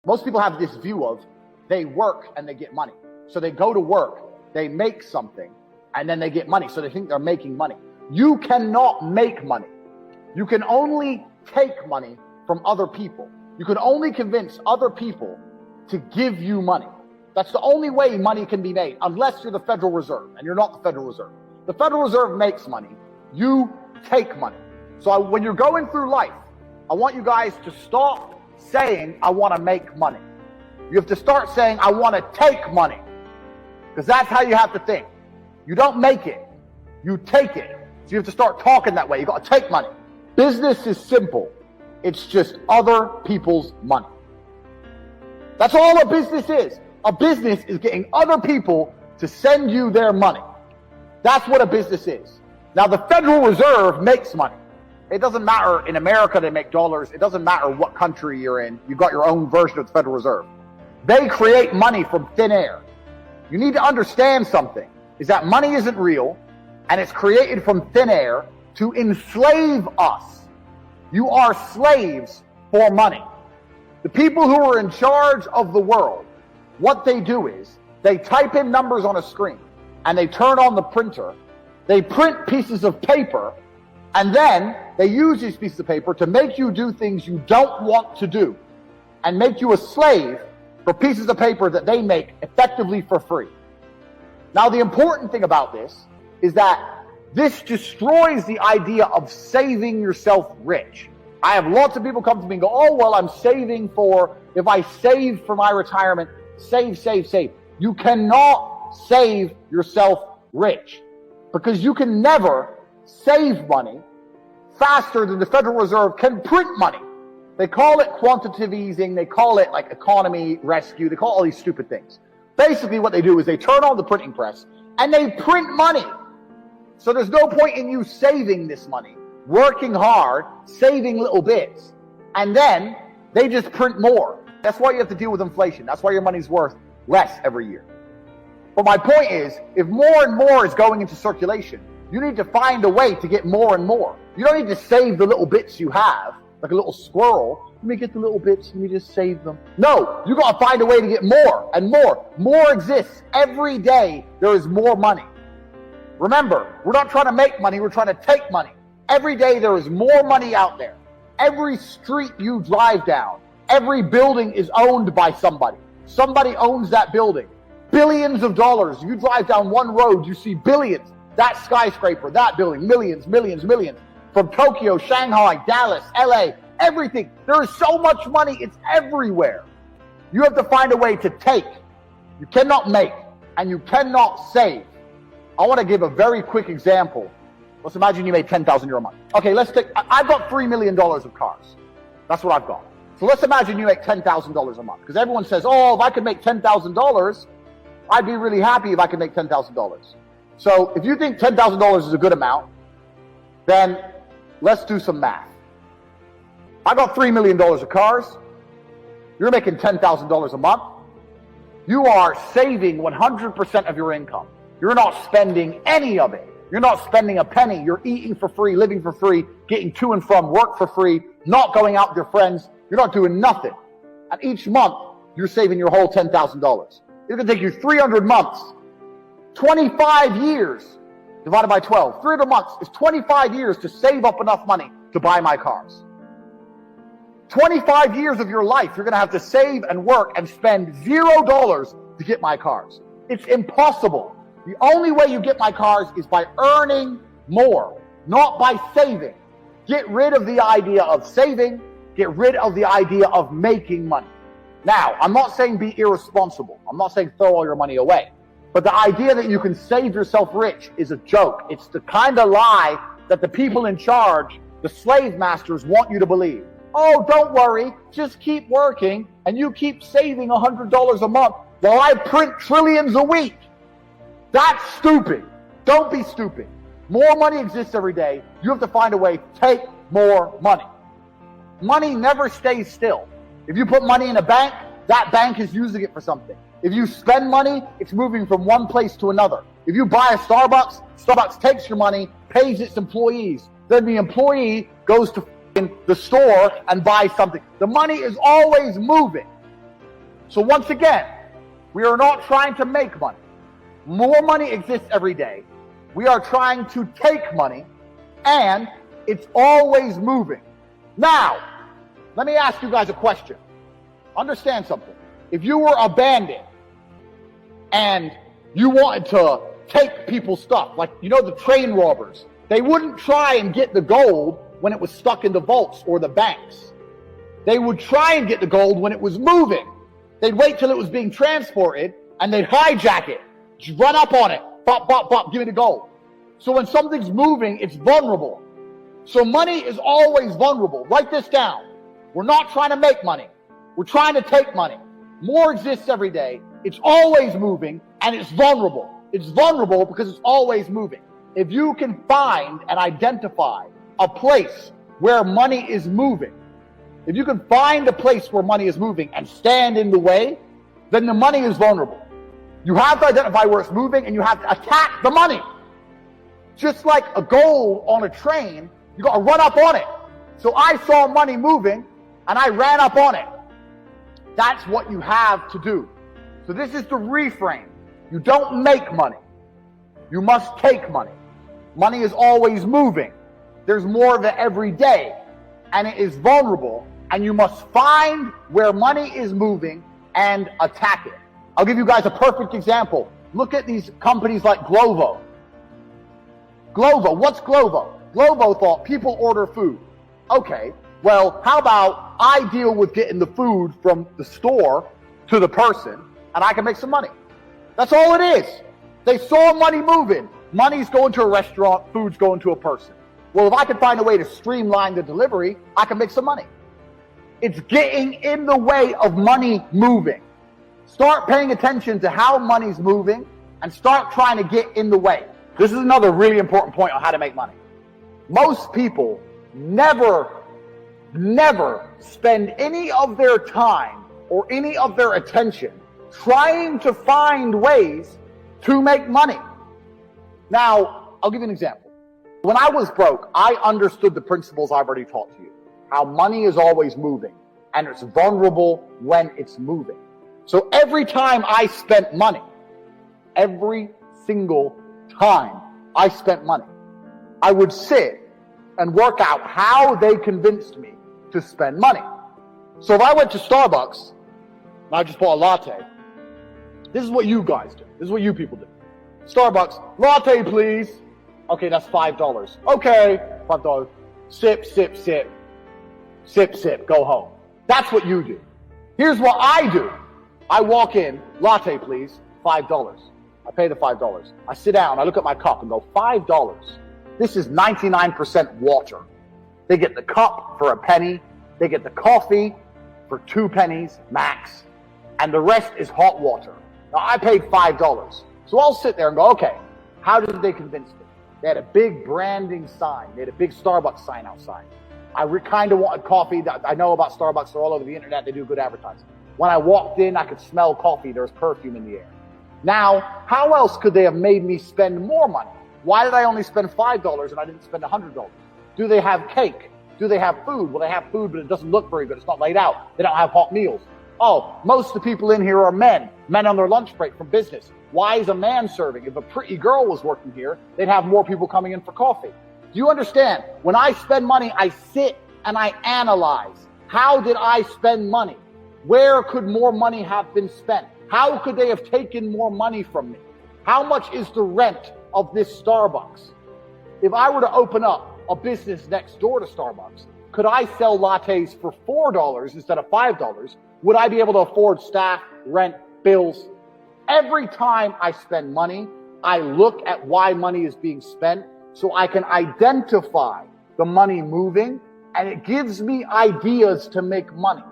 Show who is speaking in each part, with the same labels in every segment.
Speaker 1: Most people have this view of they work and they get money. So they go to work, they make something, and then they get money. So they think they're making money. You cannot make money. You can only take money from other people. You can only convince other people to give you money. That's the only way money can be made, unless you're the Federal Reserve, and you're not the Federal Reserve. The Federal Reserve makes money. You take money. So when you're going through life, I want you guys to stop saying, I want to make money. You have to start saying, I want to take money. Because that's how you have to think. You don't make it. You take it. So you have to start talking that way. You got to take money. Business is simple. It's just other people's money. That's all a business is. A business is getting other people to send you their money. That's what a business is. Now, the Federal Reserve makes money. It doesn't matter. In America, they make dollars. It doesn't matter what country you're in. You've got your own version of the Federal Reserve. They create money from thin air. You need to understand something, is that money isn't real, and it's created from thin air to enslave us. You are slaves for money. The people who are in charge of the world, what they do is they type in numbers on a screen and they turn on the printer. They print pieces of paper, and then they use these pieces of paper to make you do things you don't want to do and make you a slave for pieces of paper that they make effectively for free. Now, the important thing about this is that this destroys the idea of saving yourself rich. I have lots of people come to me and go, oh, well, I'm saving for, if I save for my retirement, save. You cannot save yourself rich, because you can never save money faster than the Federal Reserve can print money. They call it quantitative easing. They call it like economy rescue. They call all these stupid things. Basically what they do is they turn on the printing press and they print money. So there's no point in you saving this money, working hard, saving little bits, and then they just print more. That's why you have to deal with inflation. That's why your money's worth less every year. But my point is, if more and more is going into circulation, you need to find a way to get more and more. You don't need to save the little bits you have, like a little squirrel. Let me get the little bits, let me just save them. No, you got to find a way to get more and more. More exists. Every day there is more money. Remember, we're not trying to make money, we're trying to take money. Every day there is more money out there. Every street you drive down, every building is owned by somebody. Somebody owns that building. Billions of dollars. You drive down one road, you see billions. That skyscraper, that building, millions. From Tokyo, Shanghai, Dallas, LA, everything. There is so much money, it's everywhere. You have to find a way to take. You cannot make, and you cannot save. I want to give a very quick example. Let's imagine you made €10,000 a month. Okay, I've got $3 million of cars. That's what I've got. So let's imagine you make $10,000 a month. Because everyone says, oh, if I could make $10,000, I'd be really happy if I could make $10,000. So if you think $10,000 is a good amount, then let's do some math. I got $3 million of cars. You're making $10,000 a month. You are saving 100% of your income. You're not spending any of it. You're not spending a penny. You're eating for free, living for free, getting to and from work for free, not going out with your friends. You're not doing nothing. And each month, you're saving your whole $10,000. It's going to take you 300 months, 25 years, divided by 12. 300 months is 25 years to save up enough money to buy my cars. 25 years of your life, you're going to have to save and work and spend $0 to get my cars. It's impossible. The only way you get my cars is by earning more, not by saving. Get rid of the idea of saving. Get rid of the idea of making money. Now, I'm not saying be irresponsible. I'm not saying throw all your money away. But the idea that you can save yourself rich is a joke. It's the kind of lie that the people in charge, the slave masters, want you to believe. Oh, don't worry. Just keep working and you keep saving $100 a month while I print trillions a week. That's stupid. Don't be stupid. More money exists every day. You have to find a way to take more money. Money never stays still. If you put money in a bank, that bank is using it for something. If you spend money, it's moving from one place to another. If you buy a Starbucks, Starbucks takes your money, pays its employees. Then the employee goes to the store and buys something. The money is always moving. So once again, we are not trying to make money. More money exists every day. We are trying to take money, and it's always moving. Now, let me ask you guys a question. Understand something. If you were a bandit and you wanted to take people's stuff, like, you know, the train robbers, they wouldn't try and get the gold when it was stuck in the vaults or the banks. They would try and get the gold when it was moving. They'd wait till it was being transported and they'd hijack it, just run up on it, bop, bop, bop, give me the gold. So when something's moving, it's vulnerable. So money is always vulnerable. Write this down. We're not trying to make money. We're trying to take money. More exists every day. It's always moving, and it's vulnerable. It's vulnerable because it's always moving. If you can find and identify a place where money is moving, if you can find a place where money is moving and stand in the way, then the money is vulnerable. You have to identify where it's moving, and you have to attack the money. Just like a gold on a train, you got to run up on it. So I saw money moving, and I ran up on it. That's what you have to do. So this is the reframe. You don't make money. You must take money. Money is always moving. There's more of it every day, and it is vulnerable, and you must find where money is moving and attack it. I'll give you guys a perfect example. Look at these companies like Glovo. Glovo, what's Glovo? Glovo thought people order food. Okay, well, how about I deal with getting the food from the store to the person, and I can make some money. That's all it is. They saw money moving. Money's going to a restaurant, food's going to a person. Well, if I can find a way to streamline the delivery, I can make some money. It's getting in the way of money moving. Start paying attention to how money's moving and start trying to get in the way. This is another really important point on how to make money. Most people never spend any of their time or any of their attention trying to find ways to make money. Now, I'll give you an example. When I was broke, I understood the principles I've already taught to you. How money is always moving, and it's vulnerable when it's moving. So every time I spent money, every single time I spent money, I would sit and work out how they convinced me to spend money. So if I went to Starbucks, and I just bought a latte, this is what you guys do. This is what you people do. Starbucks, latte please. Okay, that's $5. Okay, $5. Sip, sip, sip. Sip, sip, go home. That's what you do. Here's what I do. I walk in, latte please, $5. I pay the $5. I sit down, I look at my cup and go, $5. This is 99% water. They get the cup for a penny. They get the coffee for 2 pennies max. And the rest is hot water. Now I paid $5. So I'll sit there and go, okay, how did they convince me? They had a big branding sign. They had a big Starbucks sign outside. I kind of wanted coffee. I know about Starbucks. They're all over the internet. They do good advertising. When I walked in, I could smell coffee. There was perfume in the air. Now, how else could they have made me spend more money? Why did I only spend $5 and I didn't spend $100? Do they have cake? Do they have food? Well, they have food, but it doesn't look very good. It's not laid out. They don't have hot meals. Oh, most of the people in here are men on their lunch break from business. Why is a man serving? If a pretty girl was working here, they'd have more people coming in for coffee. Do you understand? When I spend money, I sit and I analyze. How did I spend money? Where could more money have been spent? How could they have taken more money from me? How much is the rent of this Starbucks? If I were to open up a business next door to Starbucks, could I sell lattes for $4 instead of $5? Would I be able to afford staff, rent, bills? Every time I spend money, I look at why money is being spent so I can identify the money moving, and it gives me ideas to make money.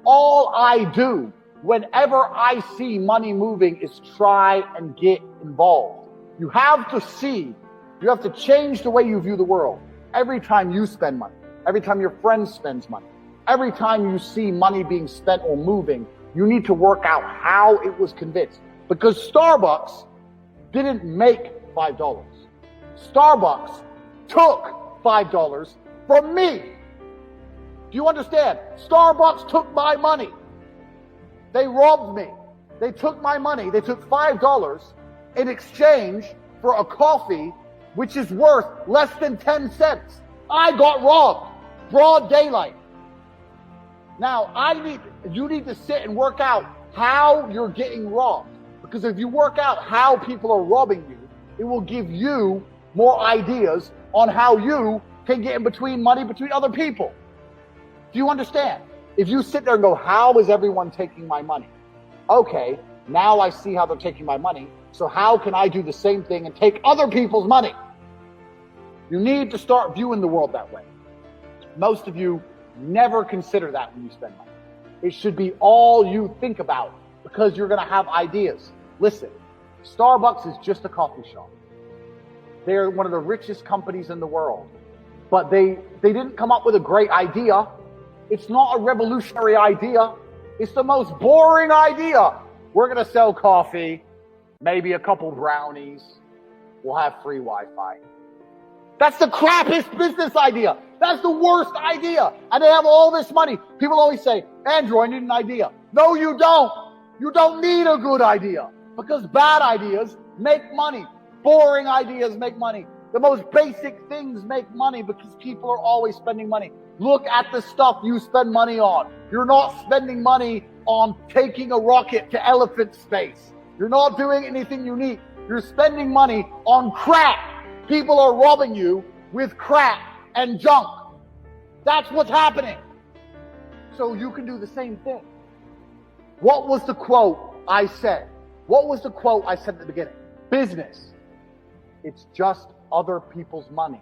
Speaker 1: All I do whenever I see money moving is try and get involved. You have to see, you have to change the way you view the world. Every time you spend money, every time your friend spends money, every time you see money being spent or moving, you need to work out how it was convinced. Because Starbucks didn't make $5. Starbucks took $5 from me. Do you understand? Starbucks took my money. They robbed me. They took my money. They took $5 in exchange for a coffee, which is worth less than 10 cents. I got robbed. Broad daylight. Now, you need to sit and work out how you're getting robbed. Because if you work out how people are robbing you, it will give you more ideas on how you can get in between money between other people. Do you understand? If you sit there and go, how is everyone taking my money? Okay, now I see how they're taking my money. So how can I do the same thing and take other people's money? You need to start viewing the world that way. Most of you never consider that when you spend money. It should be all you think about because you're going to have ideas. Listen, Starbucks is just a coffee shop. They're one of the richest companies in the world. But they didn't come up with a great idea. It's not a revolutionary idea. It's the most boring idea. We're going to sell coffee, maybe a couple brownies. We'll have free Wi-Fi. That's the crappiest business idea. That's the worst idea. And they have all this money. People always say, Andrew, I need an idea. No, you don't. You don't need a good idea because bad ideas make money. Boring ideas make money. The most basic things make money because people are always spending money. Look at the stuff you spend money on. You're not spending money on taking a rocket to elephant space. You're not doing anything unique. You're spending money on crap. People are robbing you with crap and junk. That's what's happening. So you can do the same thing. What was the quote I said? What was the quote I said at the beginning? Business. It's just other people's money.